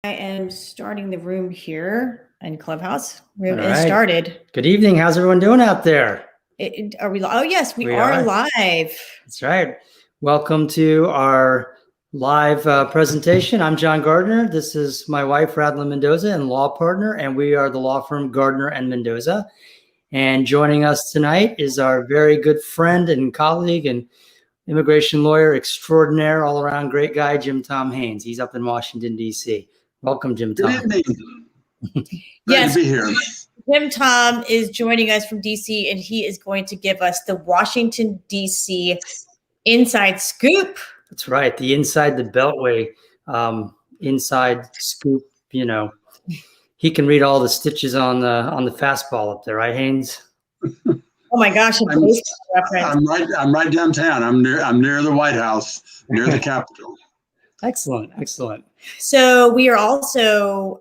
I am starting the room here in Clubhouse. Room All is right. started. Good evening. How's everyone doing out there? Are we? Oh yes, we We are are. live. That's right. Welcome to our live presentation. I'm John Gardner. This is my wife, Radlin Mendoza, and law partner, and we are the law firm Gardner and Mendoza. And joining us tonight is our very good friend and colleague and immigration lawyer extraordinaire, all around great guy, Jim Tom Haynes. He's up in Washington, D.C. Welcome, Jim Tom. Good evening. Glad to be here. Jim Tom is joining us from DC, and he is going to give us the Washington, DC inside scoop. That's right. The inside the Beltway, inside scoop. You know, he can read all the stitches on the fastball up there, right, Haynes? Oh my gosh! I'm right downtown. I'm near the White House, near the Capitol. Excellent, excellent. So we are also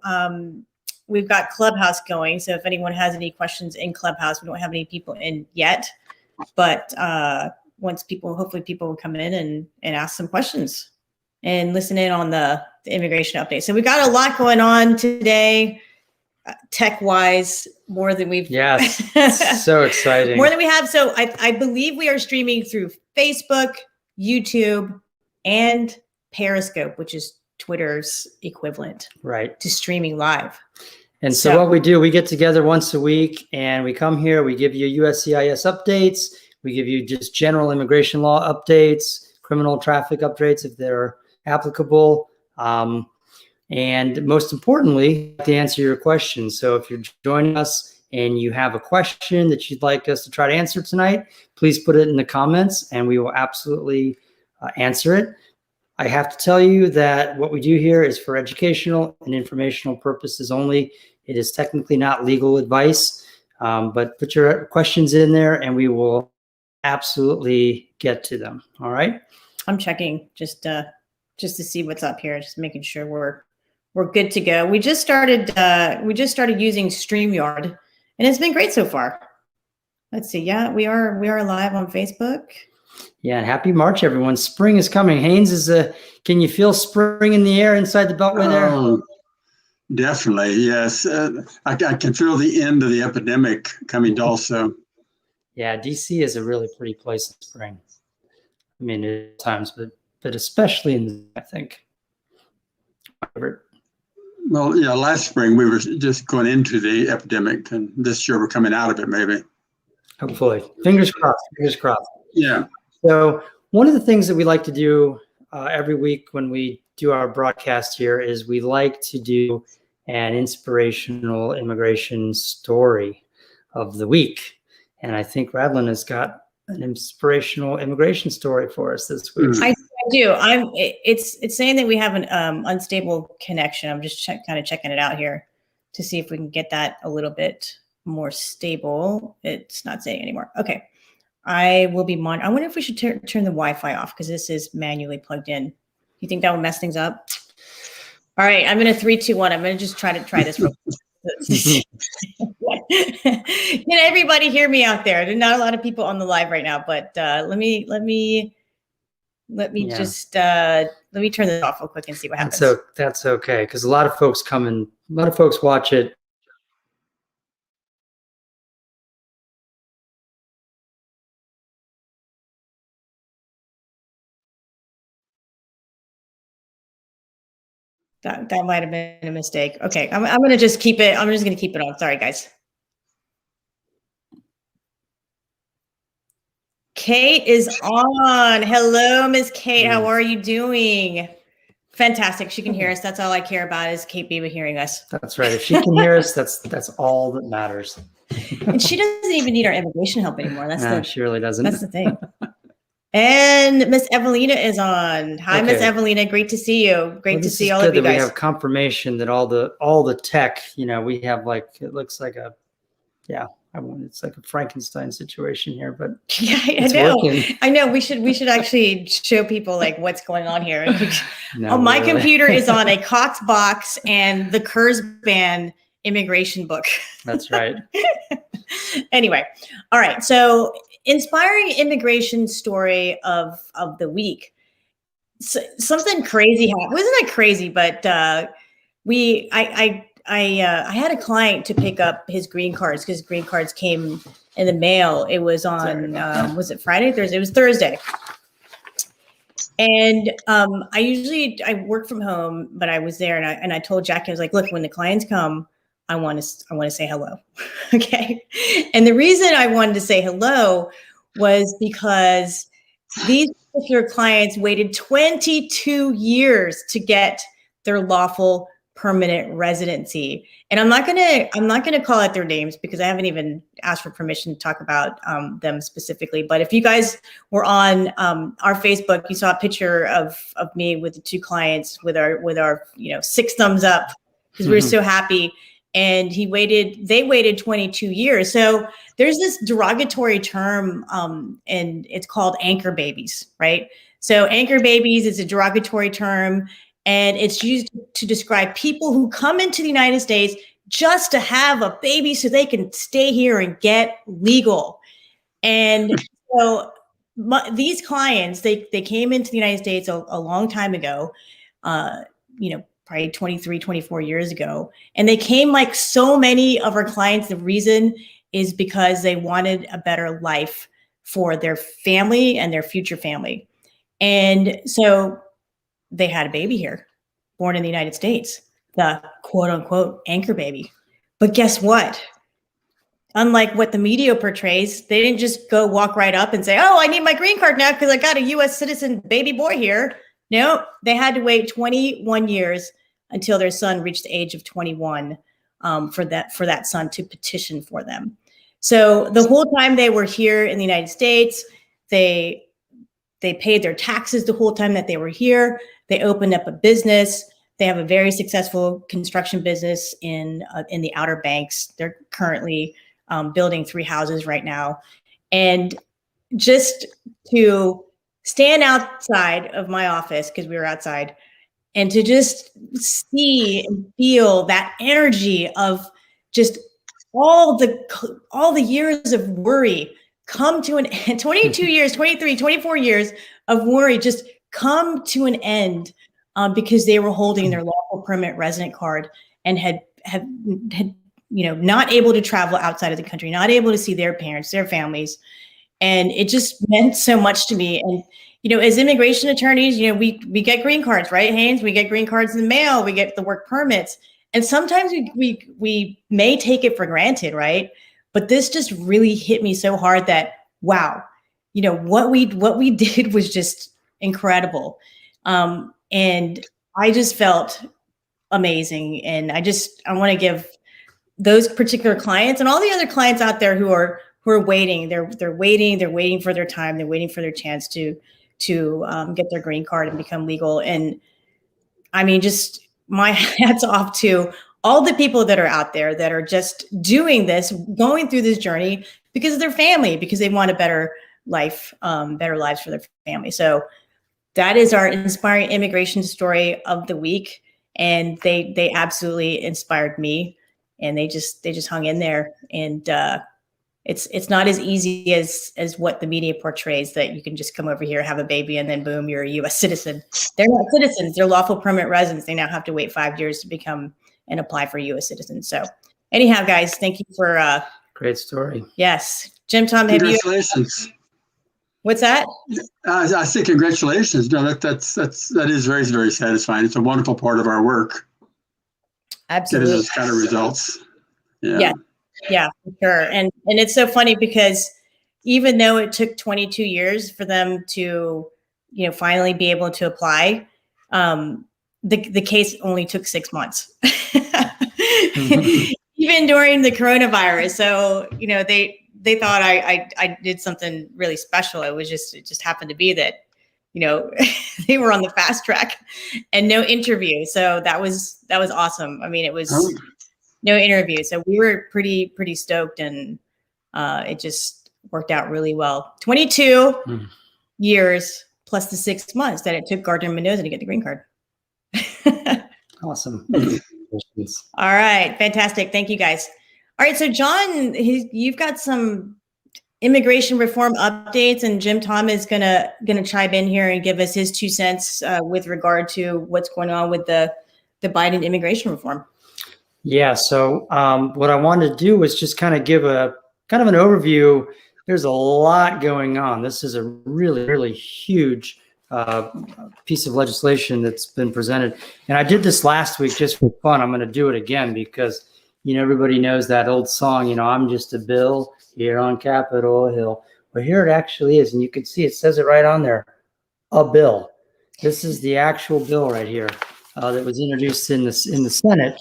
we've got Clubhouse going. So if anyone has any questions in Clubhouse, we don't have any people in yet, but hopefully people will come in and ask some questions and listen in on the immigration update. So we got a lot going on today, tech-wise, more than we've. Yes, so exciting. More than we have. So I believe we are streaming through Facebook, YouTube, and Periscope, which is Twitter's equivalent, right, to streaming live. And so what we do, we get together once a week and we come here, we give you USCIS updates, we give you just general immigration law updates, criminal traffic updates if they're applicable, and most importantly, to answer your questions. So if you're joining us and you have a question that you'd like us to try to answer tonight, please put it in the comments and we will absolutely answer it. I have to tell you that what we do here is for educational and informational purposes only. It is technically not legal advice, but put your questions in there and we will absolutely get to them. All right. I'm checking just to see what's up here, just making sure we're good to go. We just started using StreamYard and it's been great so far. Let's see. Yeah, we are live on Facebook. Yeah, and happy March, everyone. Spring is coming. Haynes, can you feel spring in the air inside the Beltway there? Oh, definitely, yes. I can feel the end of the epidemic coming also. Yeah, DC is a really pretty place in spring. I mean, at times, but especially in, I think. Well, yeah, last spring we were just going into the epidemic, and this year we're coming out of it, maybe. Hopefully. Fingers crossed, fingers crossed. Yeah. So one of the things that we like to do every week when we do our broadcast here is we like to do an inspirational immigration story of the week. And I think Radlin has got an inspirational immigration story for us this week. I do. It's saying that we have an unstable connection. I'm just kind of checking it out here to see if we can get that a little bit more stable. It's not saying anymore. Okay. I will be I wonder if we should turn the Wi-Fi off because this is manually plugged in. You think that would mess things up? All right, I'm going to 3, 2, 1. I'm going to just try this real quick. Can everybody hear me out there? There's not a lot of people on the live right now, but let me just let me turn this off real quick and see what happens. So that's okay because a lot of folks watch it. That might have been a mistake. Okay, I'm going to just keep it. I'm just going to keep it on. Sorry, guys. Kate is on. Hello, Miss Kate. How are you doing? Fantastic. She can hear us. That's all I care about is Kate Beaver hearing us. That's right. If she can hear us, that's all that matters. And she doesn't even need our immigration help anymore. She really doesn't. That's the thing. And Miss Evelina is on. Hi, Miss Evelina. Great to see you. Great to see all of you guys. We have confirmation that all the tech, we have it looks like it's like a Frankenstein situation here, but yeah, I know. I know. We should actually show people what's going on here. My computer is on a Cox box and the Kurzban immigration book. That's right. Anyway, all right. So inspiring immigration story of the week. So, something crazy happened. Wasn't that crazy? But I had a client to pick up his green cards because green cards came in the mail. It was on, was it Friday, Thursday? It was Thursday. And I work from home, but I was there and I told Jackie, I was like, look, when the clients come, I want to say hello. Okay. And the reason I wanted to say hello was because these particular clients waited 22 years to get their lawful permanent residency. And I'm not gonna call out their names because I haven't even asked for permission to talk about them specifically. But if you guys were on our Facebook, you saw a picture of me with the two clients with our 6 thumbs up because we were so happy. And they waited 22 years. So there's this derogatory term, and it's called anchor babies, right? So anchor babies is a derogatory term, and it's used to describe people who come into the United States just to have a baby so they can stay here and get legal. And so these clients, they came into the United States a long time ago, probably 23, 24 years ago. And they came like so many of our clients. The reason is because they wanted a better life for their family and their future family. And so they had a baby here, born in the United States, the quote unquote anchor baby. But guess what? Unlike what the media portrays, they didn't just go walk right up and say, oh, I need my green card now because I got a US citizen baby boy here. No, they had to wait 21 years until their son reached the age of 21 for that son to petition for them. So the whole time they were here in the United States, they paid their taxes the whole time that they were here. They opened up a business. They have a very successful construction business in the Outer Banks. They're currently building 3 houses right now. And just to stand outside of my office, because we were outside, and to just see and feel that energy of just all the years of worry come to an end, 22 years, 23, 24 years of worry just come to an end because they were holding their lawful permanent resident card and had not able to travel outside of the country, not able to see their parents, their families. And it just meant so much to me. And as immigration attorneys, we get green cards, right, Haynes? We get green cards in the mail. We get the work permits. And sometimes we may take it for granted, right? But this just really hit me so hard that, wow, what we did was just incredible. And I just felt amazing. And I want to give those particular clients and all the other clients out there who are waiting, they're waiting for their time. They're waiting for their chance to get their green card and become legal. And I mean, just my hats off to all the people that are out there that are just doing this, going through this journey because of their family, because they want a better life, better lives for their family. So that is our inspiring immigration story of the week. And they absolutely inspired me, and they just hung in there. And it's not as easy as what the media portrays, that you can just come over here, have a baby, and then boom, you're a U.S. citizen. They're not citizens. They're lawful permanent residents. They now have to wait 5 years to become and apply for U.S. citizens. So anyhow, guys, thank you for great story. Yes. Jim Tom, Congratulations. What's that? I say congratulations. No, that is very, very satisfying. It's a wonderful part of our work. Absolutely. It is kind of results. Yeah. Yeah, for sure. And it's so funny because even though it took 22 years for them to, finally be able to apply, the case only took 6 months, even during the coronavirus. So, they thought I did something really special. It just happened to be that, they were on the fast track and no interview. So that was awesome. I mean, it was no interview. So we were pretty stoked, and it just worked out really well. 22 years plus the 6 months that it took Gardner Mendoza to get the green card. Awesome. All right. Fantastic. Thank you, guys. All right. So John, you've got some immigration reform updates, and Jim Tom is gonna chime in here and give us his 2 cents with regard to what's going on with the the Biden immigration reform? Yeah. So what I wanted to do was just kind of give a kind of an overview. There's a lot going on. This is a really, really huge piece of legislation that's been presented. And I did this last week just for fun. I'm going to do it again because, everybody knows that old song, I'm just a bill here on Capitol Hill. But here it actually is. And you can see it says it right on there, a bill. This is the actual bill right here that was introduced in the Senate.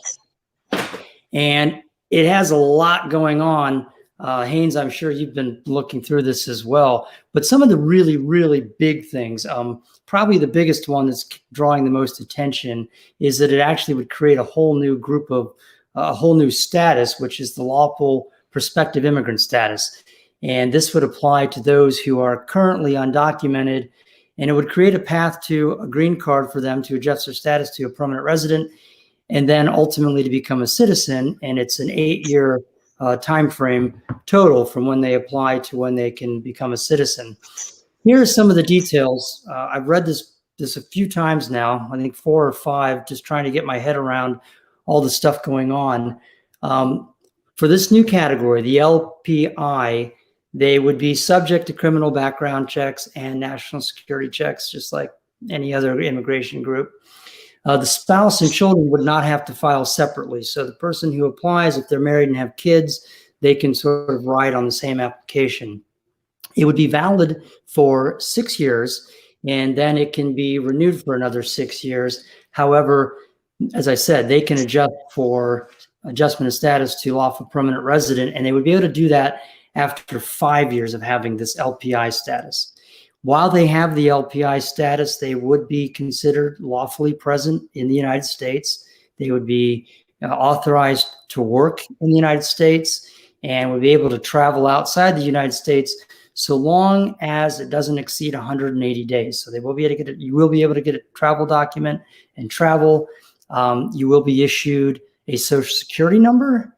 And it has a lot going on. Haynes, I'm sure you've been looking through this as well. But some of the really, really big things, probably the biggest one that's drawing the most attention is that it actually would create a whole new group of, a whole new status, which is the lawful prospective immigrant status. And this would apply to those who are currently undocumented. And it would create a path to a green card for them to adjust their status to a permanent resident and then ultimately to become a citizen. And it's an 8-year time frame total from when they apply to when they can become a citizen. Here are some of the details. I've read this a few times now, I think 4 or 5, just trying to get my head around all the stuff going on. For this new category, the LPI, they would be subject to criminal background checks and national security checks, just like any other immigration group. The spouse and children would not have to file separately. So the person who applies, if they're married and have kids, they can sort of ride on the same application. It would be valid for 6 years, and then it can be renewed for another 6 years. However, as I said, they can adjust for adjustment of status to lawful permanent resident, and they would be able to do that after 5 years of having this LPI status. While they have the LPI status, they would be considered lawfully present in the United States. They would be authorized to work in the United States and would be able to travel outside the United States so long as it doesn't exceed 180 days. So they will be able to get you will be able to get a travel document and travel. You will be issued a Social Security number,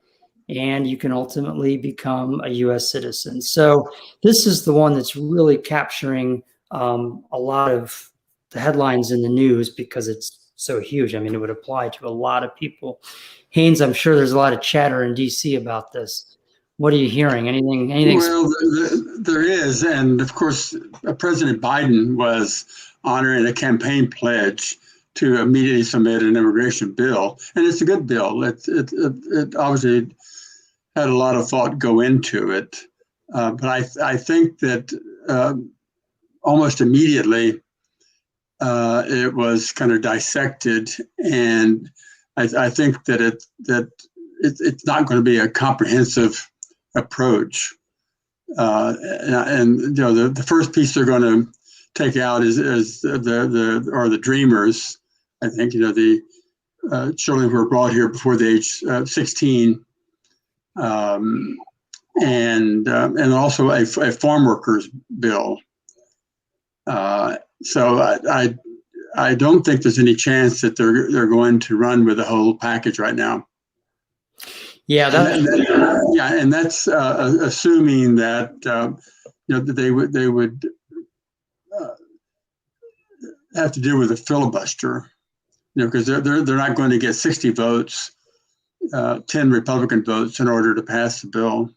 and you can ultimately become a U.S. citizen. So this is the one that's really capturing a lot of the headlines in the news because it's so huge. I mean, it would apply to a lot of people. Haynes, I'm sure there's a lot of chatter in D.C. about this. What are you hearing? Anything? Well, there is. And of course, President Biden was honoring a campaign pledge to immediately submit an immigration bill. And it's a good bill. It obviously had a lot of thought go into it. But I think that almost immediately it was kind of dissected. And I think that it's not going to be a comprehensive approach. And the first piece they're going to take out is the dreamers. I think, the children who were brought here before the age 16. And also a farm workers bill. So I don't think there's any chance that they're going to run with the whole package right now. Yeah, and that's assuming that they would have to deal with a filibuster, because they're not going to get 60 votes. 10 Republican votes in order to pass the bill.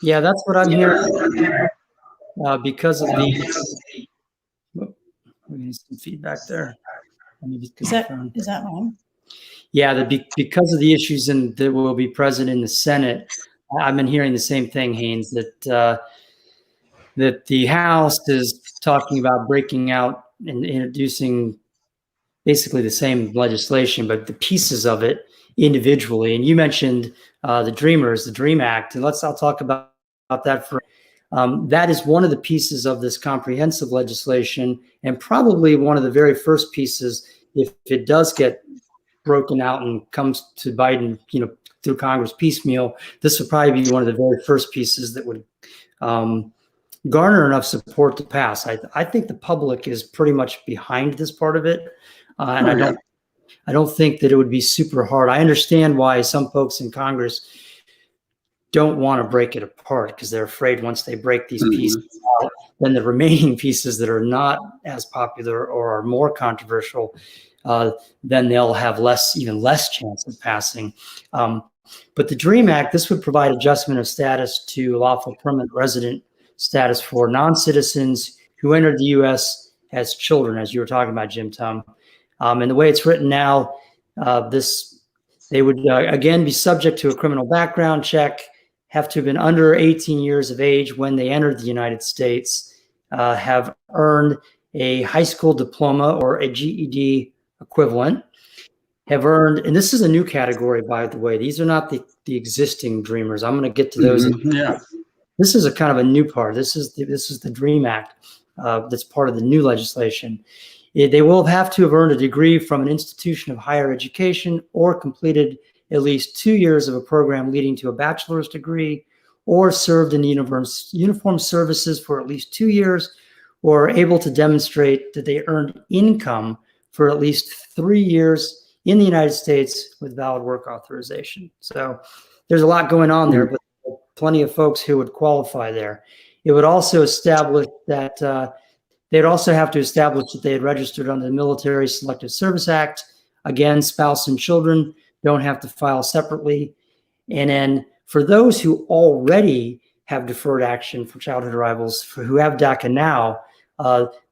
Yeah, that's what I'm hearing. Because of the, we need some feedback there. Is that wrong? Yeah, because of the issues that will be present in the Senate, I've been hearing the same thing, Haynes, that the House is talking about breaking out and introducing basically the same legislation, but the pieces of it individually. And you mentioned the Dreamers, the DREAM Act, and I'll talk about that for. That is one of the pieces of this comprehensive legislation, and probably one of the very first pieces, if it does get broken out and comes to Biden, through Congress piecemeal, this would probably be one of the very first pieces that would garner enough support to pass. I think the public is pretty much behind this part of it, and I don't think that it would be super hard. I understand why some folks in Congress don't want to break it apart, because they're afraid once they break these pieces out, then the remaining pieces that are not as popular or are more controversial then they'll have even less chance of passing. But the DREAM Act, this would provide adjustment of status to lawful permanent resident status for non-citizens who entered the U.S. as children, as you were talking about, Jim Tom. And the way it's written now, they would again be subject to a criminal background check, have to have been under 18 years of age when they entered the United States, have earned a high school diploma or a GED equivalent, have earned, and this is a new category, by the way. These are not the existing Dreamers. I'm going to get to those. Yeah. This is a kind of a new part. This is the DREAM Act that's part of the new legislation. They will have to have earned a degree from an institution of higher education or completed at least 2 years of a program leading to a bachelor's degree, or served in uniform services for at least 2 years, or able to demonstrate that they earned income for at least 3 years in the United States with valid work authorization. So there's a lot going on there, but plenty of folks who would qualify there. It would also establish that they'd also have to establish that they had registered under the Military Selective Service Act. Again, spouse and children don't have to file separately. And then for those who already have deferred action for childhood arrivals, who have DACA now,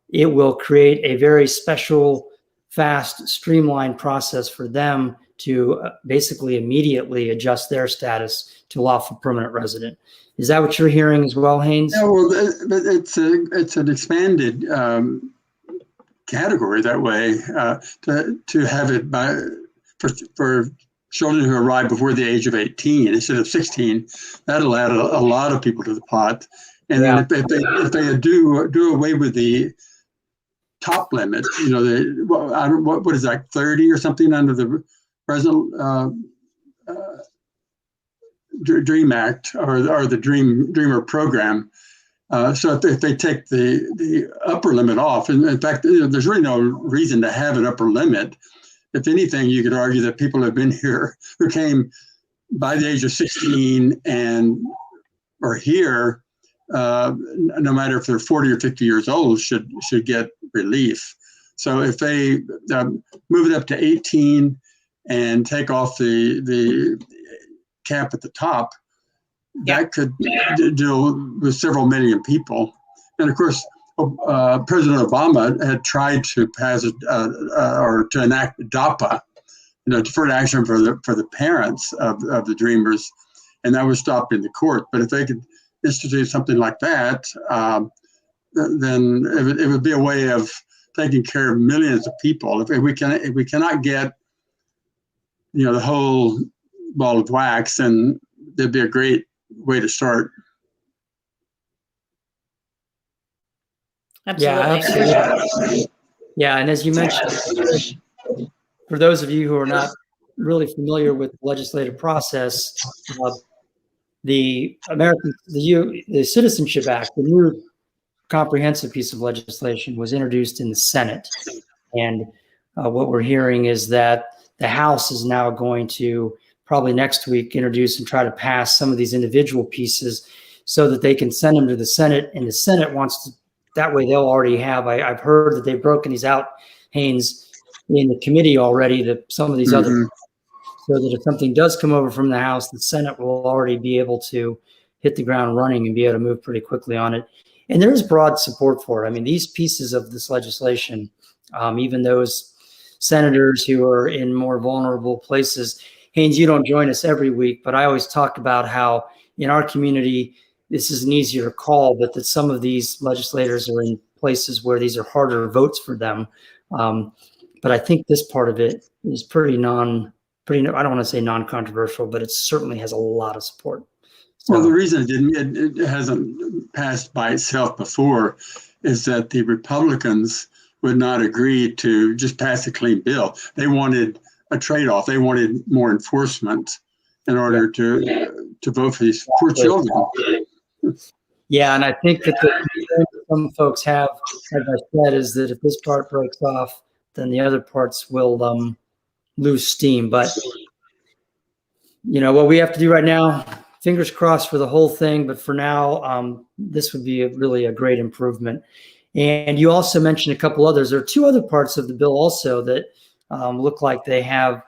it will create a very special, fast, streamlined process for them to basically immediately adjust their status to lawful permanent resident. Is that what you're hearing as well, Haynes? Yeah, well, it's an expanded category that way, to have it for children who arrive before the age of 18 instead of 16. That'll add a lot of people to the pot. And then if they do away with the top limit, what is that, 30 or something under the present DREAM Act or the Dreamer program. So if they take the upper limit off, and in fact, there's really no reason to have an upper limit. If anything, you could argue that people have been here who came by the age of 16 and are here, no matter if they're 40 or 50 years old, should get relief. So if they move it up to 18 and take off the cap at the top, that could deal with several million people. And of course, President Obama had tried to pass or to enact DAPA, deferred action for the parents of the Dreamers, and that was stopped in the court. But if they could institute something like that, then it would be a way of taking care of millions of people. If we cannot get the whole ball of wax, then there'd be a great way to start. Absolutely. Yeah, and as you mentioned, for those of you who are not really familiar with the legislative process, the Citizenship Act, the new comprehensive piece of legislation, was introduced in the Senate. And what we're hearing is that the House is now going to probably next week introduce and try to pass some of these individual pieces so that they can send them to the Senate, and the Senate wants to, that way they'll already have, I've heard that they've broken these out, Haynes, in the committee already, that some of these other, so that if something does come over from the House, the Senate will already be able to hit the ground running and be able to move pretty quickly on it. And there's broad support for it. I mean, these pieces of this legislation, even those senators who are in more vulnerable places, Haynes, you don't join us every week, but I always talk about how in our community, this is an easier call, but that some of these legislators are in places where these are harder votes for them. But I think this part of it is pretty, I don't want to say non-controversial, but it certainly has a lot of support. So, well, the reason it hasn't passed by itself before is that the Republicans would not agree to just pass a clean bill. They wanted a trade-off. They wanted more enforcement in order to vote for these poor children. Yeah, and I think that some folks have, as I said, is that if this part breaks off, then the other parts will lose steam. But what we have to do right now, fingers crossed for the whole thing. But for now, this would be really a great improvement. And you also mentioned a couple others. There are two other parts of the bill also that look like they have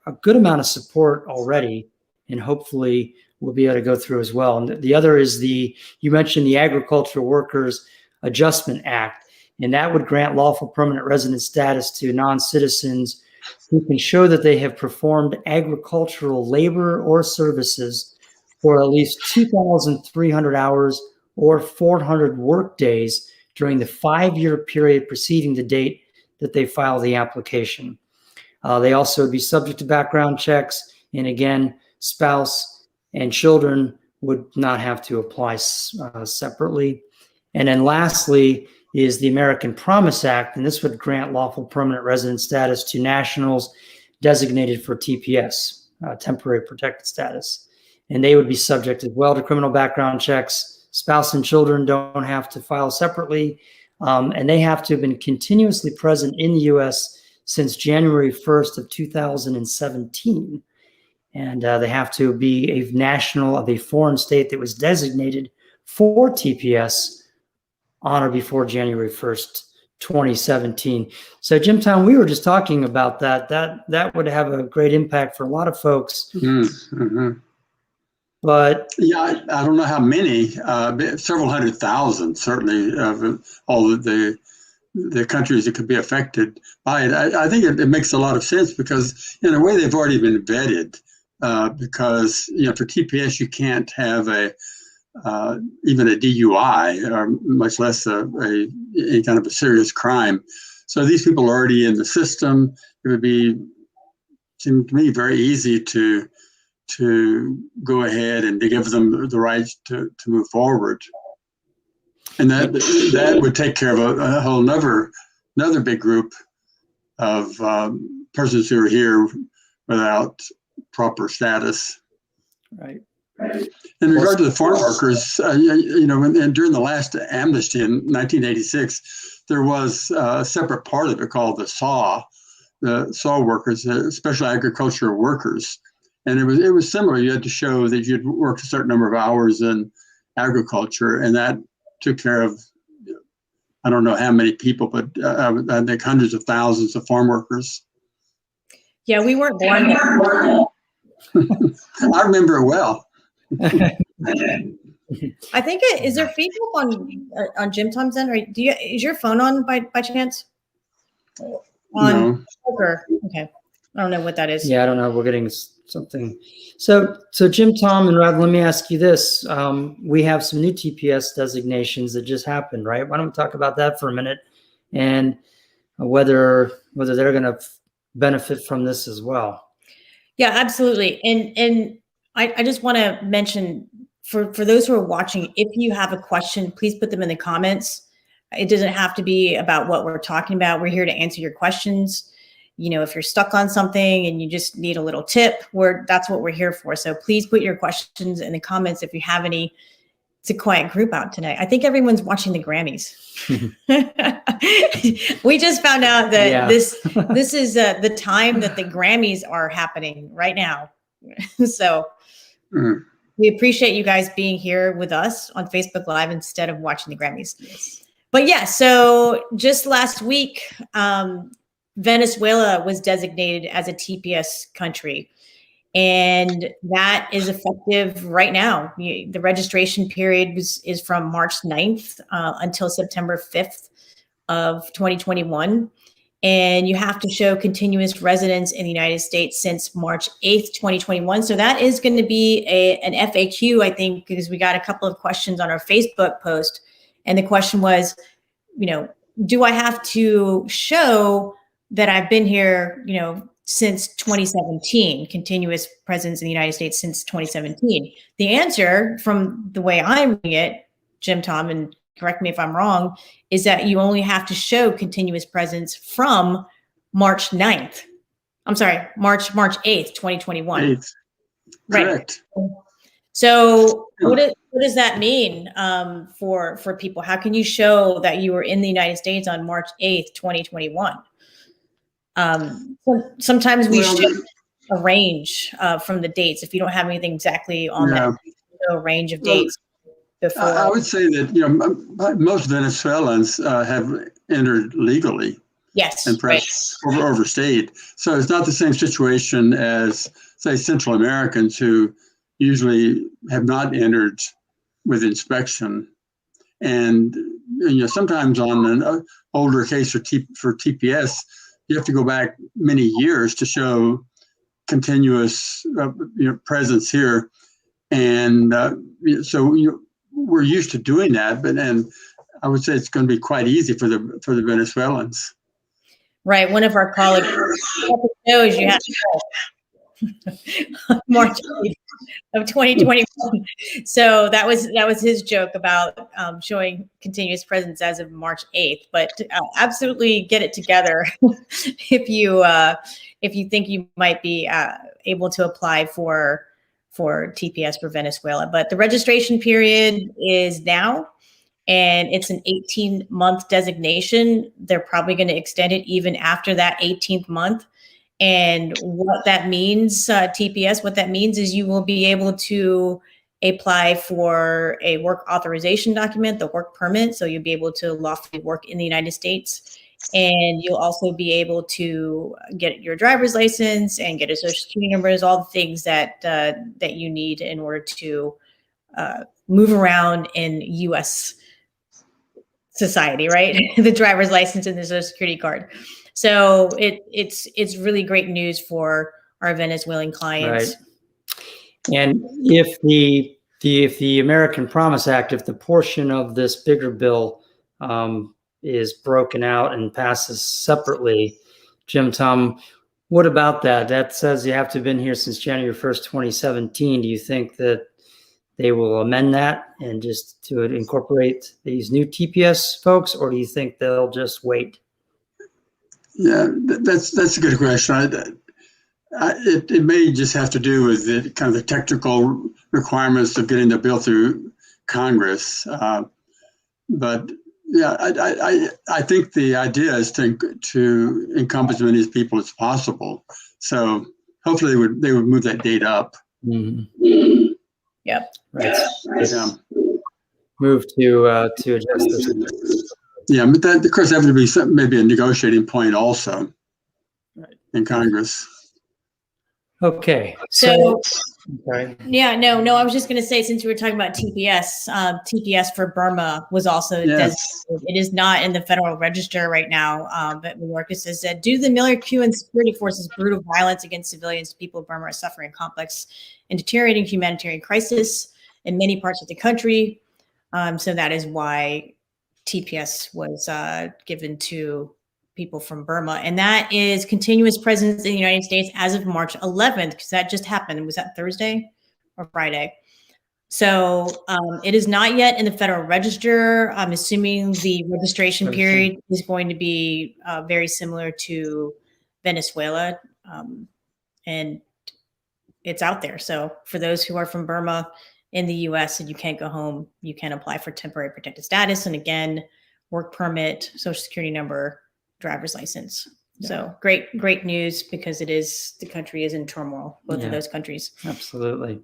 a good amount of support already, and hopefully we'll be able to go through as well. And the other is you mentioned the Agricultural Workers Adjustment Act, and that would grant lawful permanent resident status to non-citizens who can show that they have performed agricultural labor or services for at least 2,300 hours or 400 work days during the 5-year period preceding the date that they file the application. They also would be subject to background checks, and again, spouse and children would not have to apply separately. And then lastly is the American Promise Act, and this would grant lawful permanent resident status to nationals designated for TPS, temporary protected status. And they would be subject as well to criminal background checks. Spouse and children don't have to file separately, and they have to have been continuously present in the U.S. since January 1st of 2017. And they have to be a national of a foreign state that was designated for TPS on or before January 1st, 2017. So, Jim Tom, we were just talking about that. That would have a great impact for a lot of folks. Mm-hmm. But yeah, I don't know how many, several 100,000 certainly of all of the countries that could be affected by it. I think it makes a lot of sense because in a way they've already been vetted because for TPS you can't have even a DUI or much less any kind of a serious crime. So these people are already in the system. It would seem to me very easy to go ahead and to give them the right to move forward. And that would take care of a whole another big group of persons who are here without proper status. Right. In regard to the farm workers, and during the last amnesty in 1986, there was a separate part of it called the SAW workers, special agricultural workers. And it was similar. You had to show that you'd worked a certain number of hours in agriculture, and that took care of, I don't know how many people, but I think hundreds of thousands of farm workers. Yeah, we weren't born then. I remember it well. I think is there feedback on Jim Tom's end? Or is your phone on by chance? No. Okay. I don't know what that is. Yeah, I don't know. We're getting something. So Jim Tom and Rod, let me ask you this. We have some new TPS designations that just happened, right? Why don't we talk about that for a minute and whether they're going to benefit from this as well? Yeah, absolutely. And I just want to mention for those who are watching, if you have a question, please put them in the comments. It doesn't have to be about what we're talking about. We're here to answer your questions. If you're stuck on something and you just need a little tip, that's what we're here for. So please put your questions in the comments if you have any. It's a quiet group out tonight. I think everyone's watching the Grammys. We just found out that this is the time that the Grammys are happening right now. So we appreciate you guys being here with us on Facebook Live instead of watching the Grammys. Yes. But yeah, so just last week, Venezuela was designated as a TPS country, and that is effective right now. The registration period is from March 9th until September 5th of 2021. And you have to show continuous residence in the United States since March 8th, 2021. So that is going to be an FAQ, I think, because we got a couple of questions on our Facebook post. And the question was, do I have to show that I've been here, since 2017, continuous presence in the United States since 2017? The answer, from the way I'm reading it, Jim Tom, and correct me if I'm wrong, is that you only have to show continuous presence from March 9th. I'm sorry, March 8th, 2021. 8th. Correct. Right. So what does that mean for people? How can you show that you were in the United States on March 8th, 2021? Sometimes we shift a range from the dates. If you don't have anything exactly on that, a range of dates. Before. I would say that most Venezuelans have entered legally, Yes, and perhaps overstayed. So it's not the same situation as, say, Central Americans who usually have not entered with inspection. And sometimes on an older case for TPS, you have to go back many years to show continuous presence here. And so we're used to doing that, and I would say it's going to be quite easy for the Venezuelans. Right. One of our colleagues knows you have to March 8th of 2021. So that was his joke about showing continuous presence as of March 8th. But absolutely get it together if you think you might be able to apply for TPS for Venezuela. But the registration period is now. And it's an 18-month designation. They're probably going to extend it even after that 18th month. And what that means, TPS, what that means is you will be able to apply for a work authorization document, the work permit. So you'll be able to lawfully work in the United States. And you'll also be able to get your driver's license and get a social security number, all the things that that you need in order to move around in U.S. society, right? The driver's license and the social security card. So it's really great news for our Venezuelan clients. Right. And if the American Promise Act, if the portion of this bigger bill is broken out and passes separately, Jim Tom, what about that? That says you have to have been here since January 1st, 2017. Do you think that they will amend that and just to incorporate these new TPS folks, or do you think they'll just wait? Yeah, that's a good question. It may just have to do with the kind of the technical requirements of getting the bill through Congress. But yeah, I think the idea is to encompass as many people as possible. So hopefully they would move that date up. Mm-hmm. Yep. Right. Yeah. Move to adjust this. Yeah, but that, of course, that would be maybe a negotiating point also, right, in Congress. Okay. So okay. Yeah, no, I was just going to say, since we were talking about TPS, TPS for Burma was also designated. It is not in the Federal Register right now, but New York says that due to the military and security forces' brutal violence against civilians, people of Burma are suffering a complex and deteriorating humanitarian crisis in many parts of the country. So that is why TPS was given to people from Burma, and that is continuous presence in the United States as of March 11th, because that just happened. Was that Thursday or Friday? So it is not yet in the Federal Register. I'm assuming the registration period is going to be very similar to Venezuela, and it's out there. So for those who are from Burma in the U.S. and you can't go home, you can apply for temporary protected status, and again, work permit, social security number, driver's license. Yeah. So great news, because the country is in turmoil, both of those countries. Absolutely.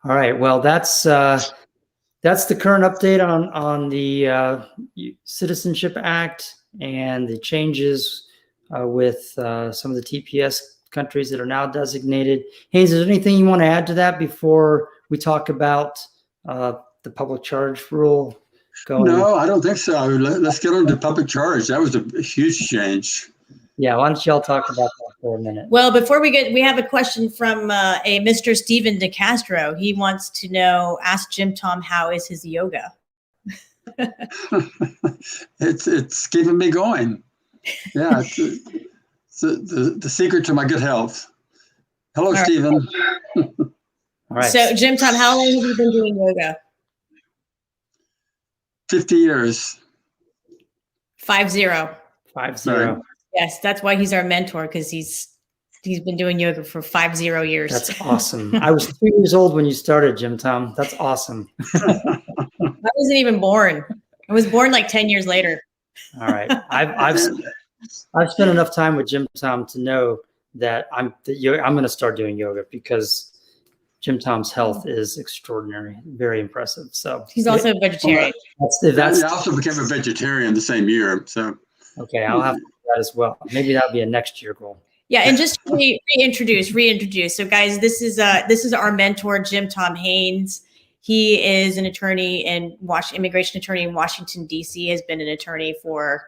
All right. Well, that's the current update on the Citizenship Act and the changes with some of the TPS countries that are now designated. Haynes, is there anything you want to add to that before we talk about the public charge rule? No, I don't think so. Let's get on to public charge. That was a huge change. Yeah, why don't y'all talk about that for a minute? Well, before we have a question from a Mr. Steven DeCastro. He wants to know, ask Jim Tom, how is his yoga? It's keeping me going. Yeah, it's the secret to my good health. Hello, Steven. All right. So, Jim Tom, how long have you been doing yoga? 50 years. 50. 50. Right. Yes, that's why he's our mentor, because he's been doing yoga for 50 years. That's awesome. I was 3 years old when you started, Jim Tom. That's awesome. I wasn't even born. I was born like 10 years later. All right. I've spent enough time with Jim Tom to know that I'm going to start doing yoga, because Jim Tom's health is extraordinary, very impressive. So he's also a vegetarian. I also became a vegetarian the same year. So okay, I'll have to that as well. Maybe that'll be a next year goal. Yeah, and just to reintroduce. So, guys, this is our mentor, Jim Tom Haynes. He is an attorney in immigration attorney in Washington, D.C. Has been an attorney for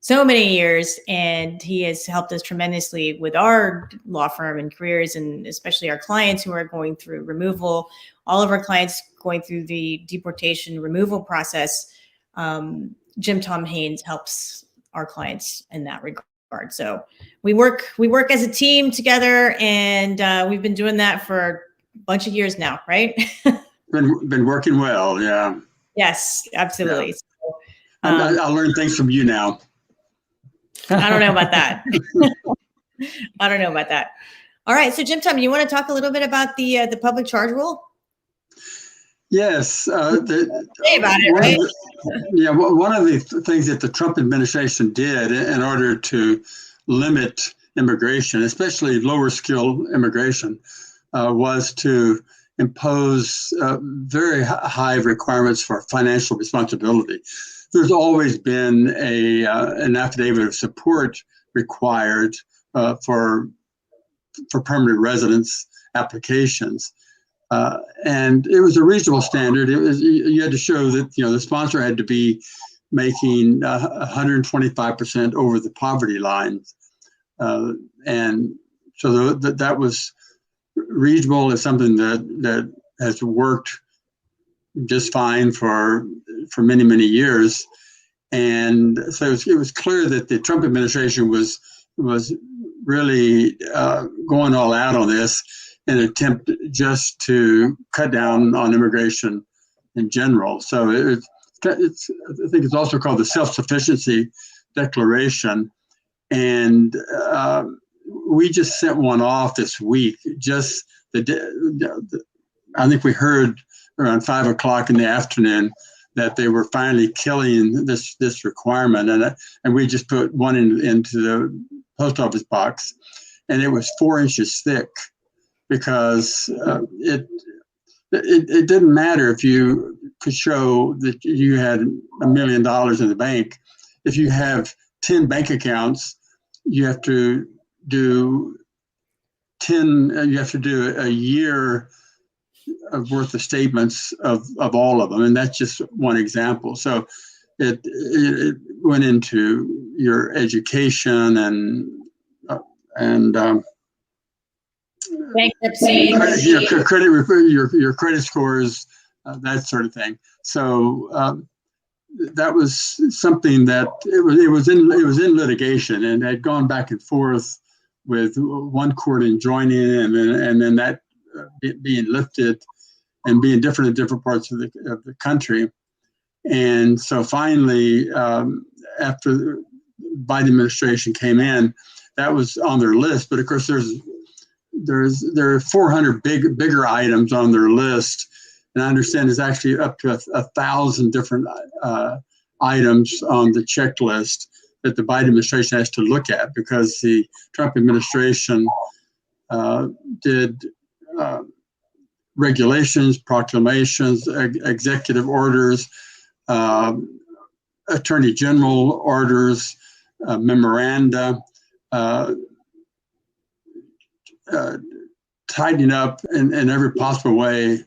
so many years, and he has helped us tremendously with our law firm and careers, and especially our clients who are going through removal. All of our clients going through the deportation removal process. Jim Tom Haynes helps our clients in that regard. So we work as a team together, and we've been doing that for a bunch of years now, right? Been working well, yeah. Yes, absolutely. Yeah. So, I learned things from you now. I don't know about that. I don't know about that. All right, so Jim Tom, you want to talk a little bit about the public charge rule? Yes. Say about it, right? One of the things that the Trump administration did in order to limit immigration, especially lower skill immigration, was to impose very high requirements for financial responsibility. There's always been an affidavit of support required for permanent residence applications. And it was a reasonable standard. You had to show that the sponsor had to be making 125% over the poverty line, and so that was reasonable. Is something that has worked just fine for many years, and so it was clear that the Trump administration was really going all out on this, an attempt just to cut down on immigration in general. So I think it's also called the Self-Sufficiency Declaration. And we just sent one off this week. Just I think we heard around 5 o'clock in the afternoon that they were finally killing this requirement. And we just put one into the post office box, and it was 4 inches thick. Because it didn't matter if you could show that you had $1 million in the bank. If you have 10 bank accounts, you have to do a year of worth of statements of all of them, and that's just one example. So it went into your education and bankruptcy, your credit scores, that sort of thing. So that was something that it was in litigation and had gone back and forth with one court enjoining and then that being lifted and being different in different parts of the country. And so finally, after the Biden administration came in, that was on their list. But of course, there are 400 bigger items on their list, and I understand there's actually up to 1,000 different items on the checklist that the Biden administration has to look at, because the Trump administration did regulations, proclamations, executive orders, attorney general orders, memoranda, tightening up in every possible way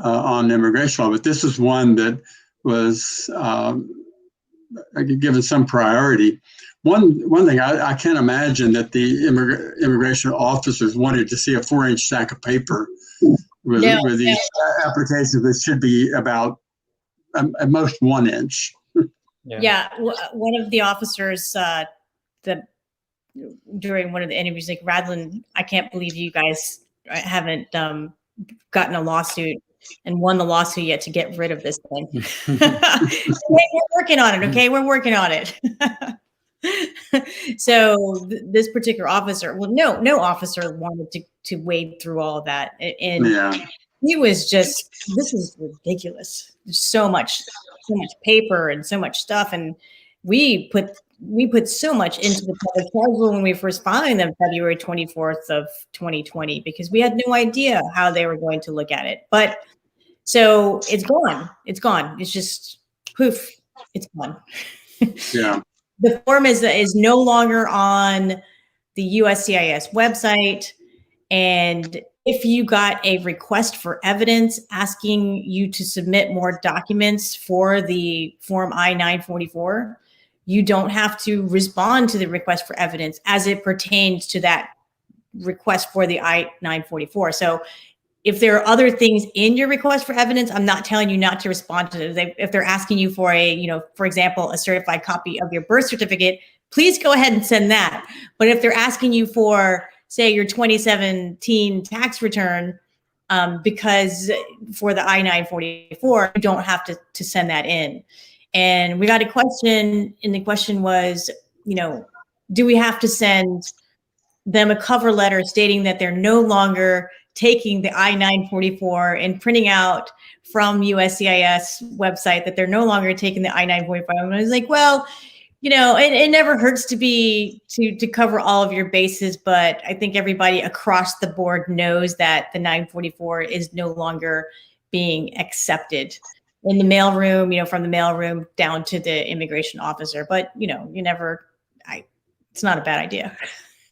on immigration law. But this is one that was given some priority. One thing, I can't imagine that the immigration officers wanted to see a 4-inch stack of paper with these applications that should be about at most 1 inch. Yeah. One of the officers during one of the interviews, like, Radlin, I can't believe you guys haven't gotten a lawsuit and won the lawsuit yet to get rid of this thing. We're working on it. Okay. We're working on it. So this particular officer, well, no officer wanted to wade through all of that. And he was just, this is ridiculous. There's so much paper and so much stuff. And we put so much into the public charge rule when we first filed them February 24th of 2020, because we had no idea how they were going to look at it. But so it's gone. It's gone. It's just poof. It's gone. Yeah. The form is no longer on the USCIS website. And if you got a request for evidence asking you to submit more documents for the Form I-944, you don't have to respond to the request for evidence as it pertains to that request for the I-944. So if there are other things in your request for evidence, I'm not telling you not to respond to them. If they're asking you for for example, a certified copy of your birth certificate, please go ahead and send that. But if they're asking you for, say, your 2017 tax return, because for the I-944, you don't have to send that in. And we got a question, and the question was, do we have to send them a cover letter stating that they're no longer taking the I-944 and printing out from USCIS website that they're no longer taking the I-944. And I was like, well, it never hurts to cover all of your bases, but I think everybody across the board knows that the 944 is no longer being accepted in the mailroom, from the mailroom down to the immigration officer. But, it's not a bad idea.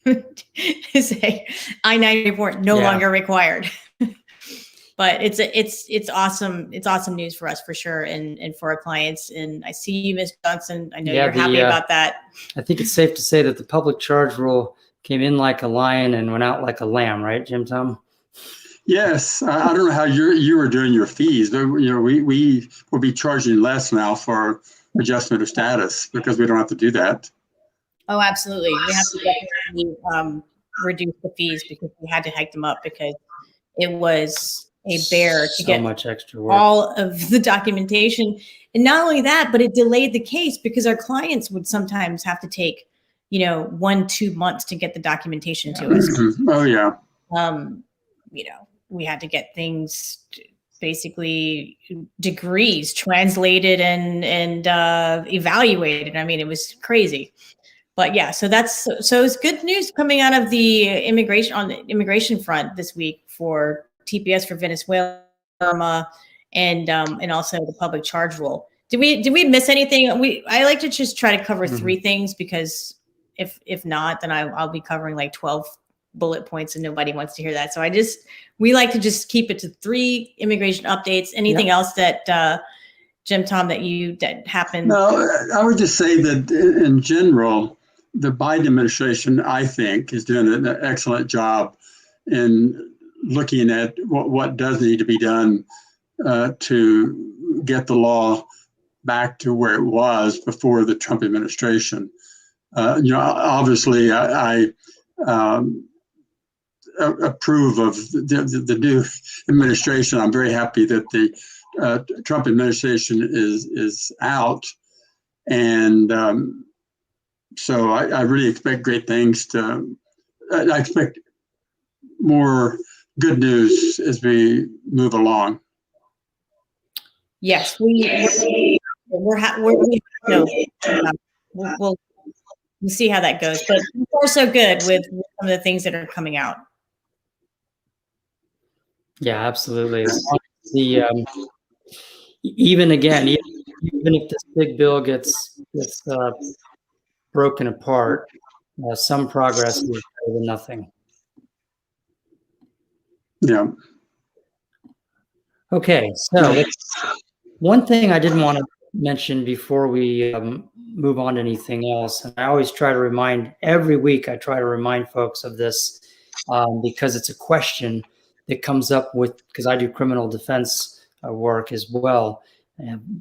To say I-944 no longer required. But it's awesome. It's awesome news for us for sure, and for our clients. And I see you, Ms. Johnson. I know you're happy about that. I think it's safe to say that the public charge rule came in like a lion and went out like a lamb, right, Jim Tom? Yes, I don't know how you were doing your fees, but we will be charging less now for adjustment of status because we don't have to do that. Oh, absolutely. We have to definitely reduce the fees because we had to hike them up because it was a bear to get much extra work. All of the documentation. And not only that, but it delayed the case because our clients would sometimes have to take, 1-2 months to get the documentation to us. Oh, yeah. We had to get things, basically degrees translated and evaluated. I mean, it was crazy. But yeah, so it's good news coming out of the immigration front this week for TPS for Venezuela, Burma, and also the public charge rule. Did we miss anything? I like to just try to cover 3 things because if not, then I'll be covering like 12 bullet points and nobody wants to hear that. So we like to just keep it to 3 immigration updates. Anything else that Jim Tom that happened? No, I would just say that in general, the Biden administration, I think, is doing an excellent job in looking at what does need to be done to get the law back to where it was before the Trump administration. Obviously, I approve of the new administration. I'm very happy that the Trump administration is out, and so I really expect great things I expect more good news as we move along. Yes, we'll see how that goes, but we're so good with some of the things that are coming out. Yeah, absolutely. Even if this big bill gets broken apart, some progress is better than nothing. Yeah. Okay, so one thing I didn't want to mention before we move on to anything else, and I always try to remind, every week I try to remind folks of this because it's a question that comes up because I do criminal defense work as well,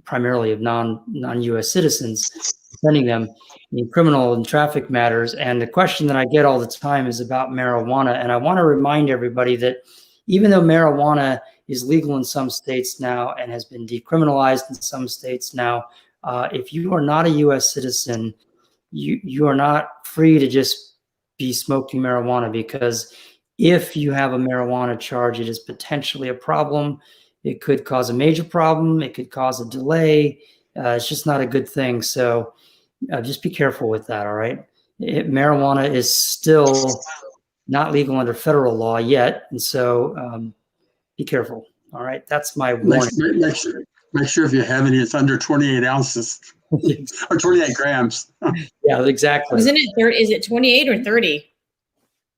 primarily of non-US citizens, defending them in criminal and traffic matters. And the question that I get all the time is about marijuana. And I want to remind everybody that even though marijuana is legal in some states now and has been decriminalized in some states now, if you are not a US citizen, you are not free to just be smoking marijuana, because if you have a marijuana charge, it is potentially a problem. It could cause a major problem. It could cause a delay. It's just not a good thing. So just be careful with that, all right? Marijuana is still not legal under federal law yet. And so be careful, all right? That's my warning. Make sure if you have any, it's under 28 ounces. or 28 grams. Yeah, exactly. Isn't it is it 28 or 30?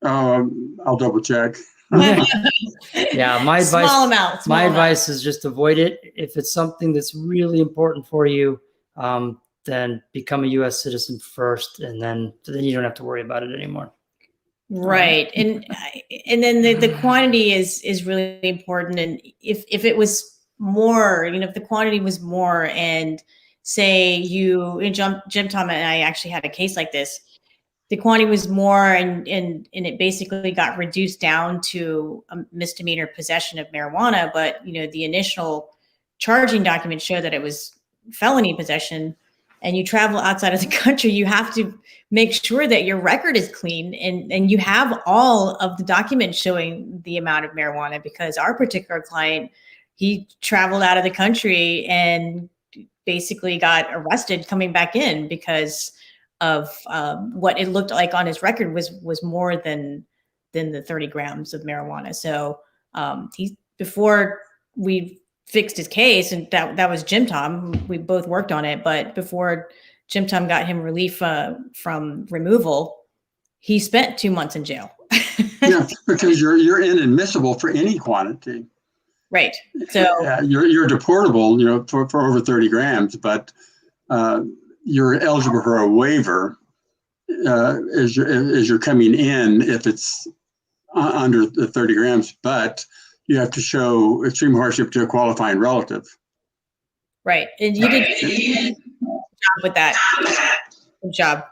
I'll double check. Yeah, my advice. Small amount. My advice is just avoid it. If it's something that's really important for you, then become a U.S. citizen first, and then you don't have to worry about it anymore. Right. And then the quantity is really important. And if it was more, if the quantity was more, and say Jim Tom and I actually had a case like this, the quantity was more, and it basically got reduced down to a misdemeanor possession of marijuana. But, the initial charging documents show that it was felony possession, and you travel outside of the country, you have to make sure that your record is clean, and you have all of the documents showing the amount of marijuana, because our particular client, he traveled out of the country and basically got arrested coming back in because of what it looked like on his record was more than the 30 grams of marijuana. So before we fixed his case, and that was Jim Tom, we both worked on it, but before Jim Tom got him relief from removal, he spent 2 months in jail. Yeah, because you're inadmissible for any quantity. Right. So you're deportable, for over 30 grams, but you're eligible for a waiver as you're coming in if it's under the 30 grams, but you have to show extreme hardship to a qualifying relative. Right. And you did a good job with that. Good job.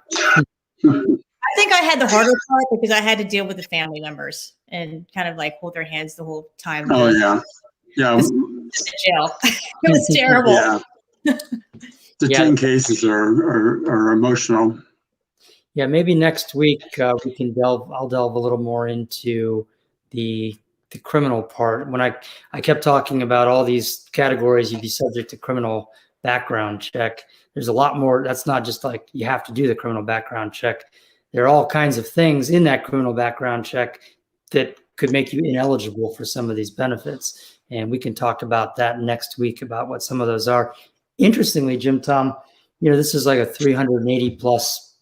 I think I had the harder part because I had to deal with the family members and kind of like hold their hands the whole time. Oh, yeah. Yeah. Jail. It was terrible. Yeah. The 10 cases are emotional. Yeah, maybe next week we can I'll delve a little more into the criminal part. When I kept talking about all these categories, you'd be subject to criminal background check. There's a lot more. That's not just like you have to do the criminal background check. There are all kinds of things in that criminal background check that could make you ineligible for some of these benefits. And we can talk about that next week about what some of those are. Interestingly, Jim Tom, this is like a 380 plus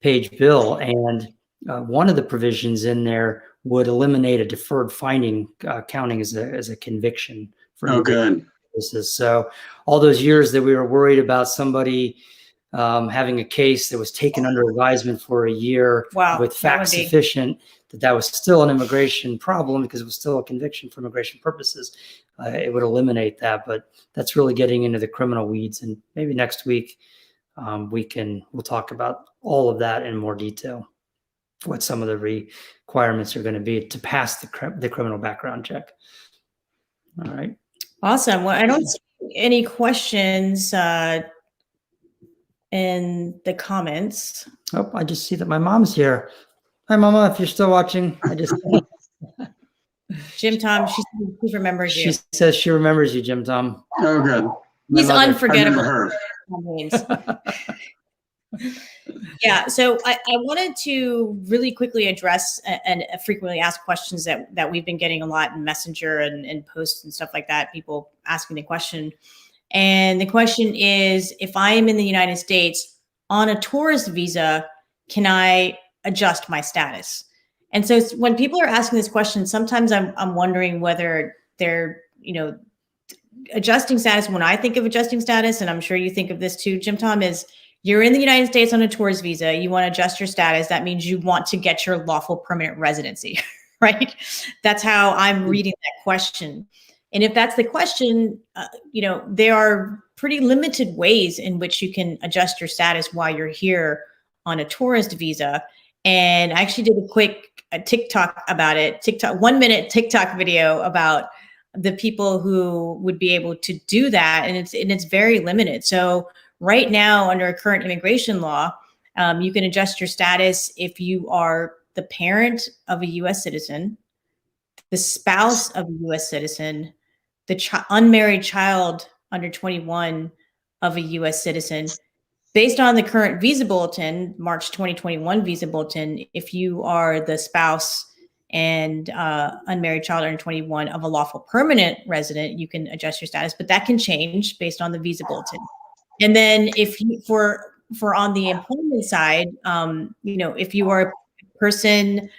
page bill. And one of the provisions in there would eliminate a deferred finding counting as a conviction for good purposes. So all those years that we were worried about somebody having a case that was taken under advisement for a year with facts sufficient that was still an immigration problem because it was still a conviction for immigration purposes, it would eliminate that. But that's really getting into the criminal weeds. And maybe next week we'll talk about all of that in more detail, what some of the requirements are going to be to pass the criminal background check. All right. Awesome. Well, I don't see any questions in the comments. Oh, I just see that my mom's here. Hi, Mama, if you're still watching. Jim Tom, she remembers you. She says she remembers you, Jim Tom. Oh, good. He's unforgettable. Yeah, so I wanted to really quickly address and frequently asked questions that we've been getting a lot in Messenger and posts and stuff like that, people asking the question. And the question is, if I am in the United States on a tourist visa, can I adjust my status? And so when people are asking this question, sometimes I'm wondering whether they're, adjusting status. When I think of adjusting status, and I'm sure you think of this too, Jim Tom, is you're in the United States on a tourist visa. You want to adjust your status. That means you want to get your lawful permanent residency, right? That's how I'm reading that question. And if that's the question, there are pretty limited ways in which you can adjust your status while you're here on a tourist visa. And I actually did a quick TikTok about it, 1 minute TikTok video about the people who would be able to do that. And it's very limited. So right now, under current immigration law, you can adjust your status if you are the parent of a U.S. citizen, the spouse of a U.S. citizen, the unmarried child under 21 of a U.S. citizen. Based on the current visa bulletin, March 2021 visa bulletin, if you are the spouse and unmarried child under 21 of a lawful permanent resident, you can adjust your status, but that can change based on the visa bulletin. And then if you, for on the employment side, if you are a person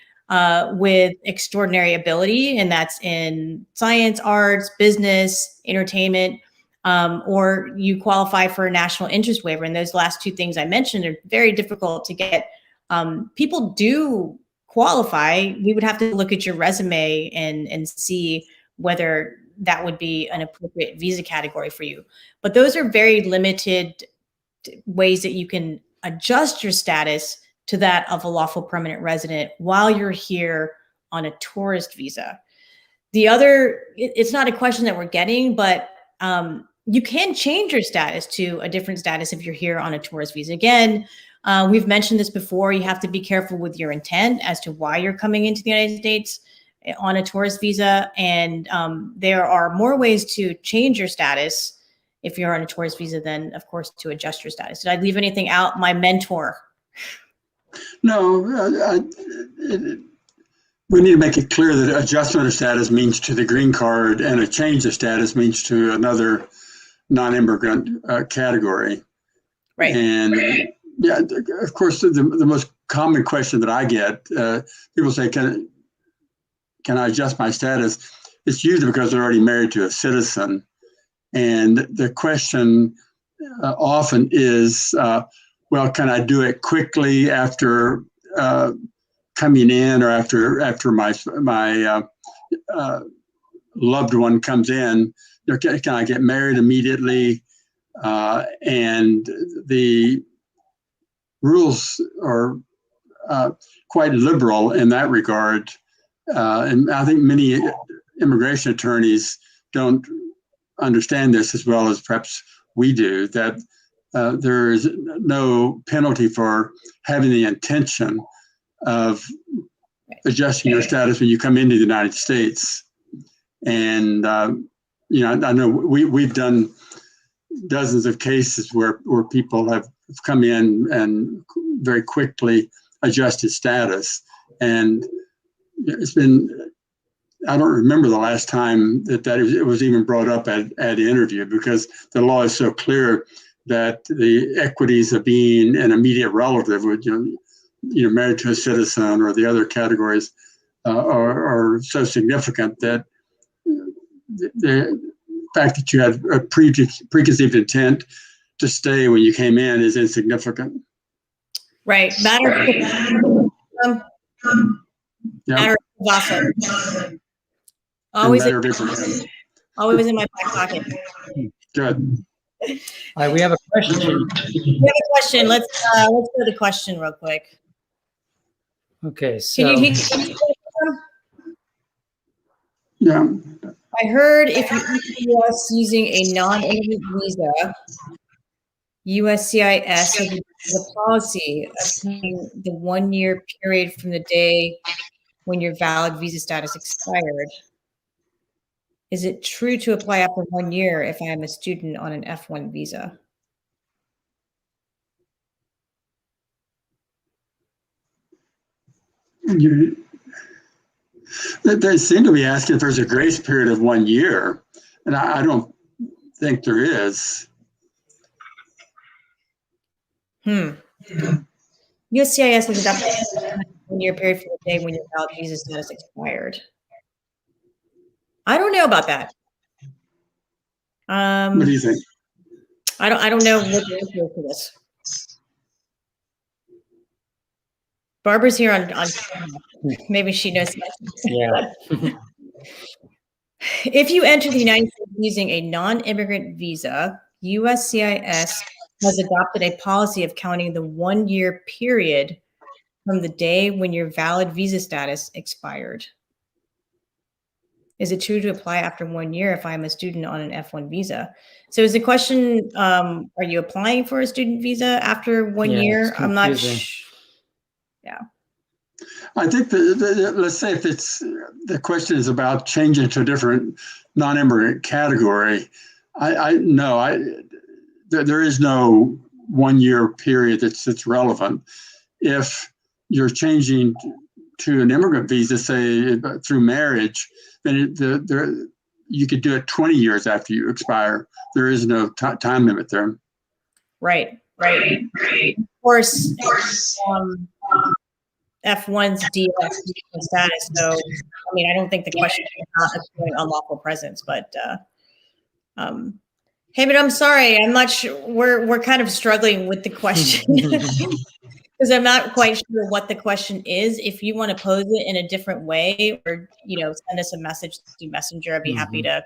with extraordinary ability, and that's in science, arts, business, entertainment, or you qualify for a national interest waiver, and those last two things I mentioned are very difficult to get. People do qualify. We would have to look at your resume and see whether that would be an appropriate visa category for you. But those are very limited ways that you can adjust your status to that of a lawful permanent resident while you're here on a tourist visa. The other, it's not a question that we're getting, but you can change your status to a different status if you're here on a tourist visa. Again, we've mentioned this before. You have to be careful with your intent as to why you're coming into the United States on a tourist visa. And there are more ways to change your status if you're on a tourist visa than, of course, to adjust your status. Did I leave anything out? My mentor. No, we need to make it clear that adjustment of status means to the green card, and a change of status means to another non-immigrant category. Right. And yeah, of course, the most common question that I get, people say, can I adjust my status? It's usually because they're already married to a citizen. And the question often is, well, can I do it quickly after coming in, or after my loved one comes in? Can I get married immediately? And the rules are quite liberal in that regard. And I think many immigration attorneys don't understand this as well as perhaps we do, that there is no penalty for having the intention of adjusting your status when you come into the United States. And, I know we've done dozens of cases where people have come in and very quickly adjusted status. And it's been, I don't remember the last time that it was even brought up at the interview, because the law is so clear that the equities of being an immediate relative with, married to a citizen or the other categories are so significant that the fact that you had a preconceived intent to stay when you came in is insignificant. Right. Matter of always in my back pocket. Good. All right, we have a question. Let's go to the question real quick. Okay, so yeah. I heard if you enter the U.S. using a non-immigrant visa, USCIS has the policy of the 1 year period from the day when your valid visa status expired. Is it true to apply after 1 year if I am a student on an F1 visa? They seem to be asking if there's a grace period of 1 year, and I don't think there is. USCIS has adopted a 1 year period from the day when your valid visa status expired. I don't know about that. What do you think? I don't know what the answer is to this. Barbara's here on maybe she knows. Yeah. If you enter the United States using a non-immigrant visa, USCIS has adopted a policy of counting the 1 year period from the day when your valid visa status expired. Is it true to apply after 1 year if I'm a student on an F1 visa? So is the question, are you applying for a student visa after 1 year? I'm not sure. Yeah. I think let's say if the question is about changing to a different non-immigrant category, there is no 1 year period that's relevant. If you're changing to an immigrant visa, say through marriage, then you could do it 20 years after you expire. There is no time limit there. Right. Of course, F1's deactivation status. So, I mean, I don't think the question is not appealing unlawful presence, but hey, but I'm sorry, I'm not sure. We're kind of struggling with the question because I'm not quite sure what the question is. If you want to pose it in a different way, or send us a message through Messenger, I'd be happy to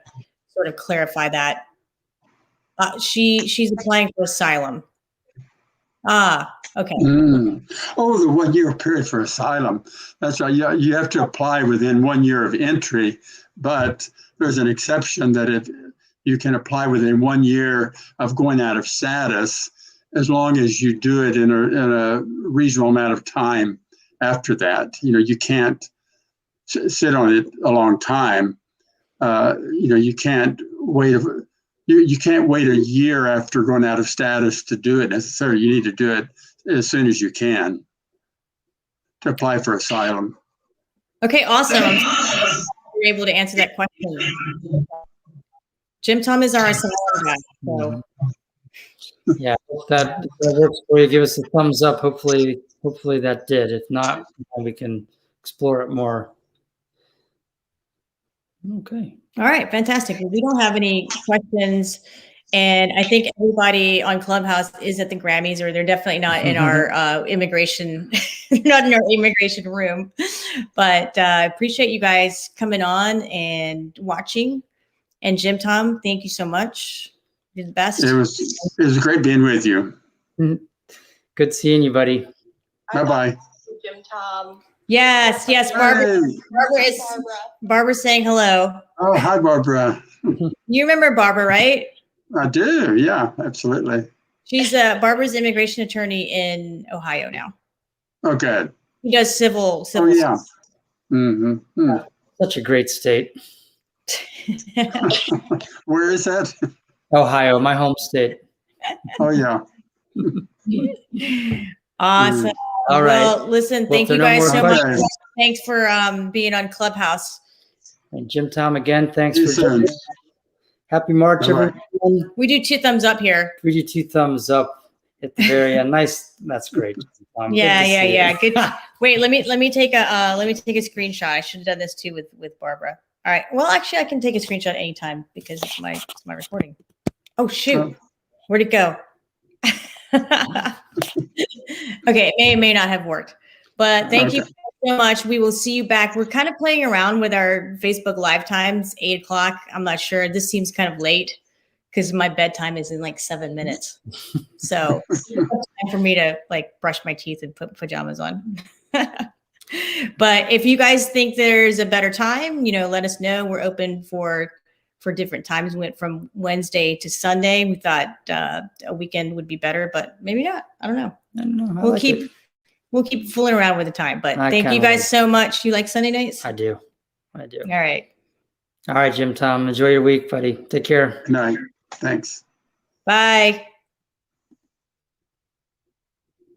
sort of clarify that. She's applying for asylum. Okay. Oh, the 1 year period for asylum. That's right. You have to apply within 1 year of entry, but there's an exception that if you can apply within 1 year of going out of status, as long as you do it in a reasonable amount of time after that. You can't sit on it a long time. You can't wait. You can't wait a year after going out of status to do it necessarily. You need to do it as soon as you can to apply for asylum. Okay, awesome. I'm glad you're able to answer that question. Jim Tom is our asylum guy. So. Yeah, if that works for you, give us a thumbs up. Hopefully that did. If not, we can explore it more. Okay. All right, fantastic. Well, we don't have any questions, and I think everybody on Clubhouse is at the Grammys, or they're definitely not in our immigration, not in our immigration room. But I appreciate you guys coming on and watching. And Jim Tom, thank you so much. You're the best. It was great being with you. Good seeing you, buddy. Bye-bye. Jim Tom. Yes, Barbara. Hey. Barbara's saying hello. Oh, hi, Barbara. You remember Barbara, right? I do. Yeah, absolutely. She's Barbara's immigration attorney in Ohio now. Oh, good. He does civil. Oh, yeah. Mm-hmm. Such a great state. Where is that? Ohio, my home state. Oh, yeah. Awesome. All right. Well, listen, thank you guys so much. Thanks for being on Clubhouse. And Jim Tom, again, thanks See you for soon. joining. Happy March, Bye-bye. everyone. We do 2 thumbs up here. We do 2 thumbs up at the very end. Nice. That's great. Yeah. Good. Wait, let me take a screenshot. I should have done this too with Barbara. All right. Well, actually, I can take a screenshot anytime because it's my recording. Oh shoot, where'd it go? Okay, it may not have worked, but thank you so much. We will see you back. We're kind of playing around with our Facebook live times, 8 o'clock. I'm not sure. This seems kind of late because my bedtime is in like 7 minutes. So it's time for me to like brush my teeth and put pajamas on. But if you guys think there's a better time, let us know. We're open for different times. We went from Wednesday to Sunday. We thought a weekend would be better, but maybe not. I don't know. We'll keep fooling around with the time. But thank you guys so much. You like Sunday nights? I do. All right. All right, Jim Tom. Enjoy your week, buddy. Take care. Good night. Thanks. Bye.